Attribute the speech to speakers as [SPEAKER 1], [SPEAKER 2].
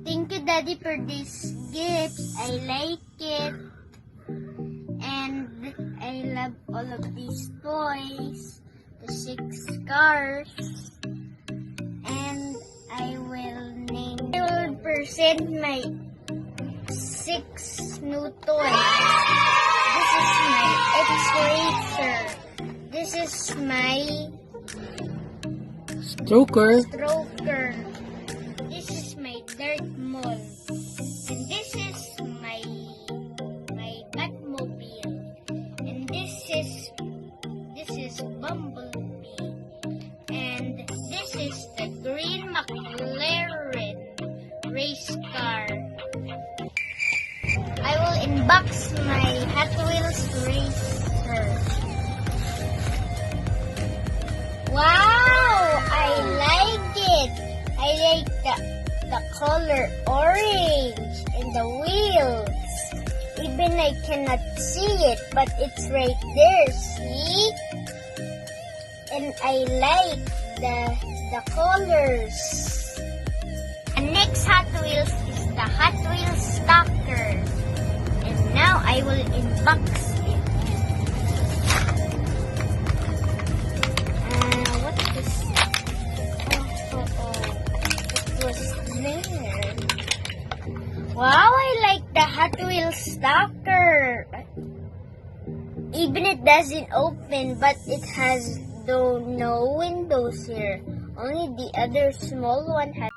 [SPEAKER 1] Thank you, Daddy, for this gift. I like it. And I love all of these toys. The 6 cars. And I will present my 6 new toys. This is my X-Racer. This is my
[SPEAKER 2] Stroker.
[SPEAKER 1] This is my Darth Maul. And this is my batmobile. And this is Bumblebee. And this is the green Mclaren race car. I will unbox my Hotwheels racer. Wow! I like it. I like the color orange and the wheels. Even I cannot see it, but it's right there, see? And I like the colors. The next Hot Wheels is the Hot Wheels Stalker. And now I will unbox it. What's this? It was there. Wow, I like the Hot Wheels Stalker. Even it doesn't open, but it has no windows here. Only the other small one has